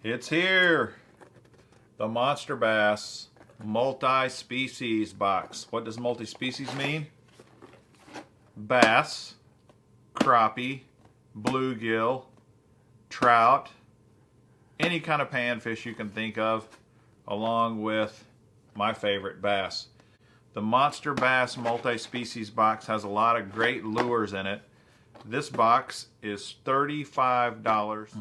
It's here. The Monsterbass multi-species box. What does multi-species mean? Bass, crappie, bluegill, trout, any kind of panfish you can think of, along with my favorite, bass. The Monsterbass multi-species box has a lot of great lures in it. This box is $35.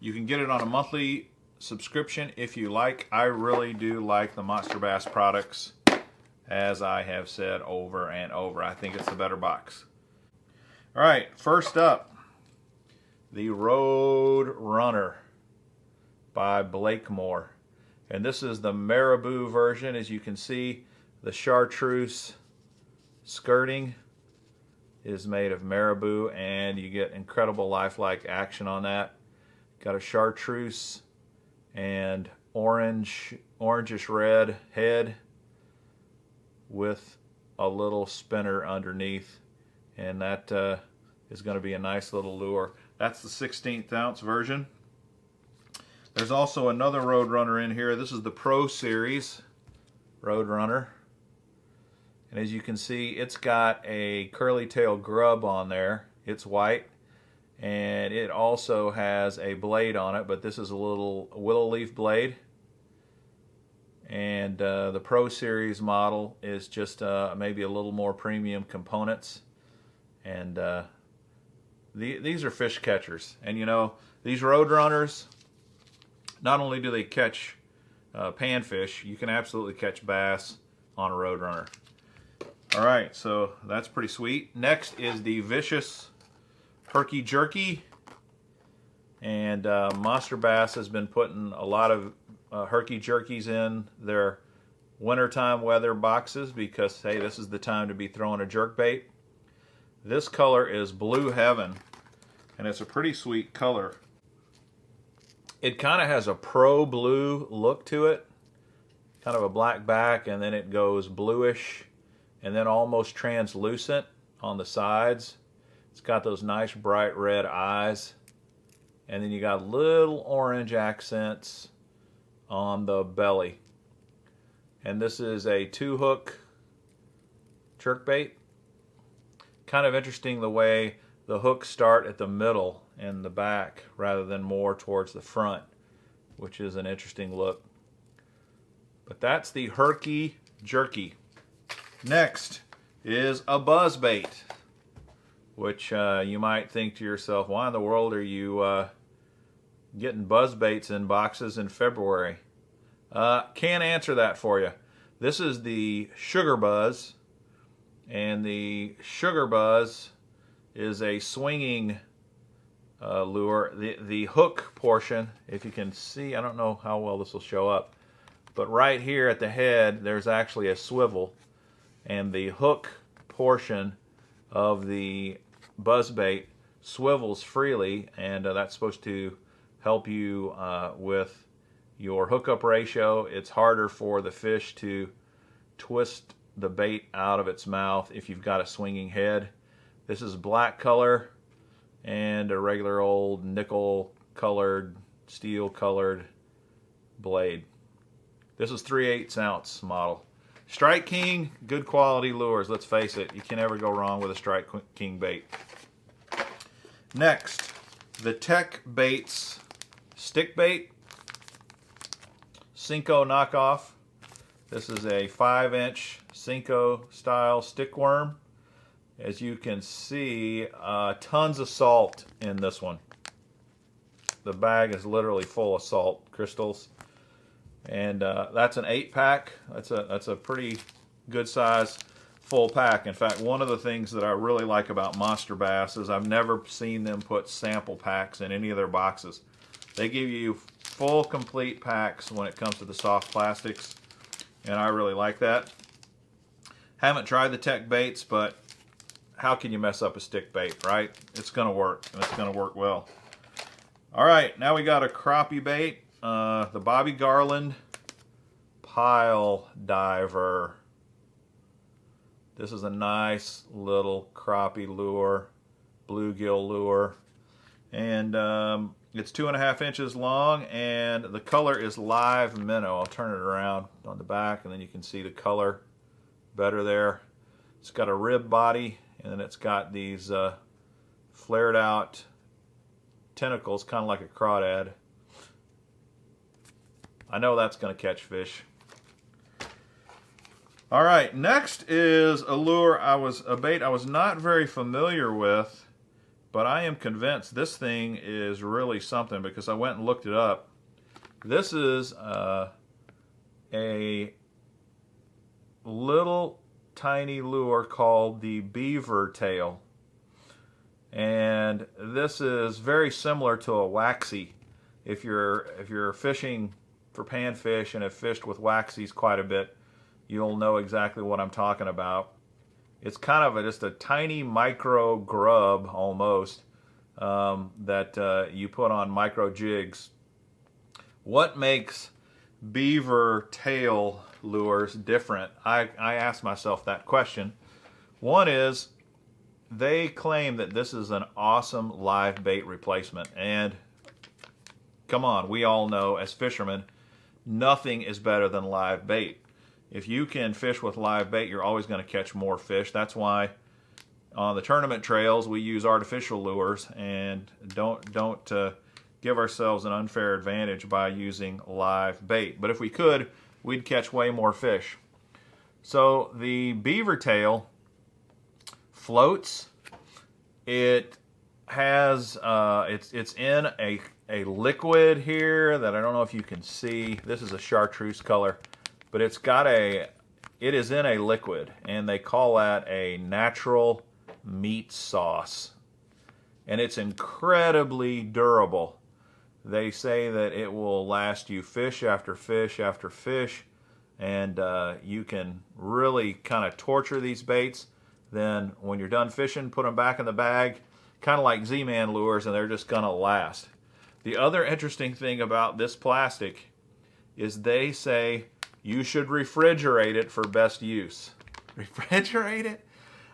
You can get it on a monthly subscription if you like. I really do like the Monsterbass products, as I have said over and over. I think it's the better box. All right, first up, the Road Runner by Blakemore. And this is the Marabou version. As you can see, the chartreuse skirting is made of Marabou, and you get incredible lifelike action on that. Got a chartreuse and orangish red head with a little spinner underneath, and that is going to be a nice little lure. That's the 16th ounce version. There's also another Road Runner in here. This is the Pro Series Road Runner, and as you can see, it's got a curly tail grub on there. It's white, and it also has a blade on it, but this is a little willow leaf blade. And the Pro Series model is just maybe a little more premium components. And these are fish catchers. And you know, these Road Runners, not only do they catch panfish, you can absolutely catch bass on a Road Runner. All right, so that's pretty sweet. Next is the Vicious Herky Jerky. And Monsterbass has been putting a lot of Herky Jerkies in their wintertime weather boxes because, hey, this is the time to be throwing a jerk bait. This color is Blue Heaven, and it's a pretty sweet color. It kind of has a pro blue look to it, kind of a black back, and then it goes bluish and then almost translucent on the sides. It's got those nice bright red eyes, and then you got little orange accents on the belly. And this is a 2-hook jerkbait. Kind of interesting the way the hooks start at the middle and the back rather than more towards the front, which is an interesting look. But that's the Herky Jerky. Next is a buzzbait, which you might think to yourself, why in the world are you getting buzzbaits in boxes in February? Can't answer that for you. This is the Sugar Buzz, and the Sugar Buzz is a swinging lure. The hook portion, if you can see, I don't know how well this will show up, but right here at the head there's actually a swivel, and the hook portion of the buzzbait swivels freely, and that's supposed to help you with your hookup ratio. It's harder for the fish to twist the bait out of its mouth if you've got a swinging head. This is black color and a regular old nickel colored, steel colored blade. This is 3/8 ounce model. Strike King, good quality lures, let's face it. You can never go wrong with a Strike King bait. Next, the Tech Baits stick bait, Cinco knockoff. This is a 5-inch Cinco style stick worm. As you can see, tons of salt in this one. The bag is literally full of salt crystals. And that's an 8-pack. That's a pretty good size full pack. In fact, one of the things that I really like about Monsterbass is I've never seen them put sample packs in any of their boxes. They give you full complete packs when it comes to the soft plastics, and I really like that. Haven't tried the Tech Baits, but how can you mess up a stick bait, right? It's gonna work, and it's gonna work well. All right, now we got a crappie bait, the Bobby Garland Pile Diver. This is a nice little crappie lure, bluegill lure, and It's 2.5 inches long, and the color is live minnow. I'll turn it around on the back, and then you can see the color better there. It's got a rib body, and then it's got these flared out tentacles, kind of like a crawdad. I know that's going to catch fish. All right, next is a lure a bait I was not very familiar with, but I am convinced this thing is really something because I went and looked it up. This is a little tiny lure called the beaver tail. And this is very similar to a waxy. If you're fishing for panfish and have fished with waxies quite a bit, you'll know exactly what I'm talking about. It's kind of just a tiny micro grub almost that you put on micro jigs. What makes beaver tail lures different? I asked myself that question. One is they claim that this is an awesome live bait replacement. And come on, we all know as fishermen, nothing is better than live bait. If you can fish with live bait, you're always going to catch more fish. That's why on the tournament trails we use artificial lures and don't give ourselves an unfair advantage by using live bait. But if we could, we'd catch way more fish. So the beaver tail floats. It has it's in a liquid here that I don't know if you can see. This is a chartreuse color, but it is in a liquid, and they call that a natural meat sauce, and it's incredibly durable. They say that it will last you fish after fish after fish, and you can really kind of torture these baits. Then when you're done fishing, put them back in the bag, kind of like Z-Man lures, and they're just going to last. The other interesting thing about this plastic is they say you should refrigerate it for best use. Refrigerate it?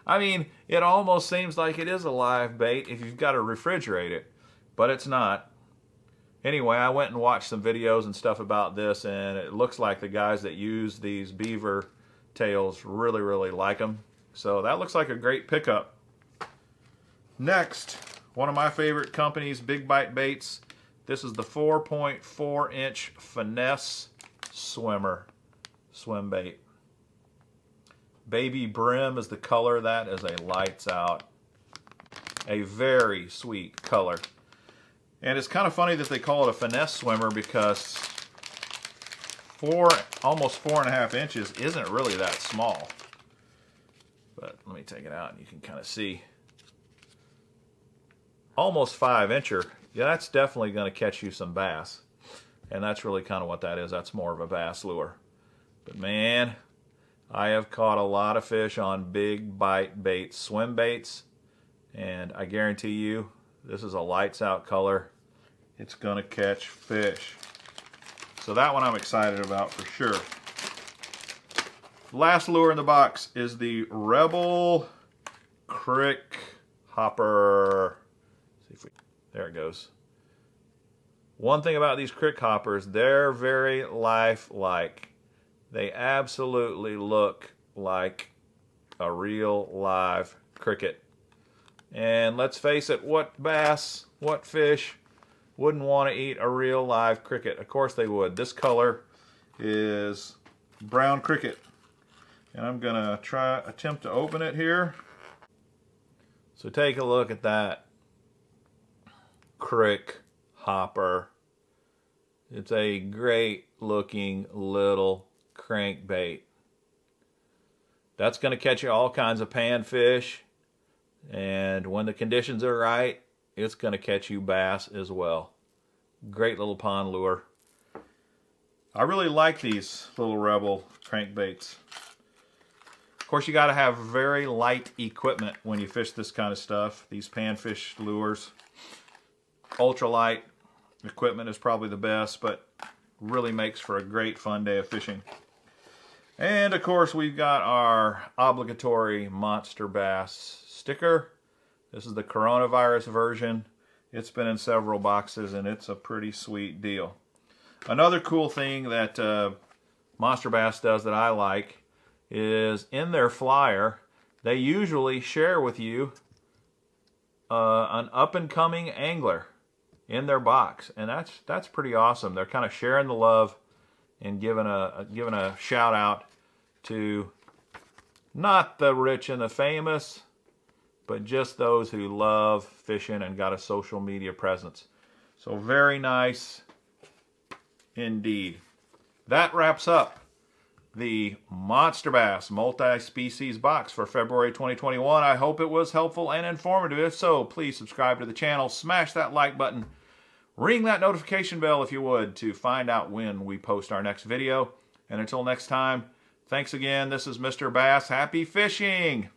I mean, it almost seems like it is a live bait if you've got to refrigerate it, but it's not. Anyway, I went and watched some videos and stuff about this, and it looks like the guys that use these beaver tails really, really like them. So that looks like a great pickup. Next, one of my favorite companies, Big Bite Baits. This is the 4.4 inch Finesse swim bait. Baby Bream is the color. That is a lights out. A very sweet color. And it's kind of funny that they call it a finesse swimmer because almost 4.5 inches isn't really that small. But let me take it out and you can kind of see. Almost 5 incher. Yeah, that's definitely going to catch you some bass. And that's really kind of what that is. That's more of a bass lure. But man, I have caught a lot of fish on Big Bite Baits swim baits. And I guarantee you, this is a lights out color. It's going to catch fish. So that one I'm excited about for sure. Last lure in the box is the Rebel Crickhopper. There it goes. One thing about these Crickhoppers, they're very lifelike. They absolutely look like a real live cricket. And let's face it, what bass, what fish wouldn't want to eat a real live cricket? Of course they would. This color is brown cricket. And I'm going to attempt to open it here. So take a look at that Crickhopper. It's a great looking little crankbait. That's going to catch you all kinds of panfish. And when the conditions are right, it's going to catch you bass as well. Great little pond lure. I really like these little Rebel crankbaits. Of course, you got to have very light equipment when you fish this kind of stuff. These panfish lures. Ultralight equipment is probably the best, but really makes for a great fun day of fishing. And of course, we've got our obligatory Monsterbass sticker. This is the coronavirus version. It's been in several boxes, and it's a pretty sweet deal. Another cool thing that Monsterbass does that I like is in their flyer, they usually share with you an up-and-coming angler in their box, and that's pretty awesome. They're kind of sharing the love and giving a shout out to not the rich and the famous, but just those who love fishing and got a social media presence. So very nice indeed. That wraps up the Monsterbass multi-species box for February 2021. I hope it was helpful and informative. If so, please subscribe to the channel, smash that like button, ring that notification bell if you would to find out when we post our next video. And until next time, thanks again. This is Mr. Bass. Happy fishing!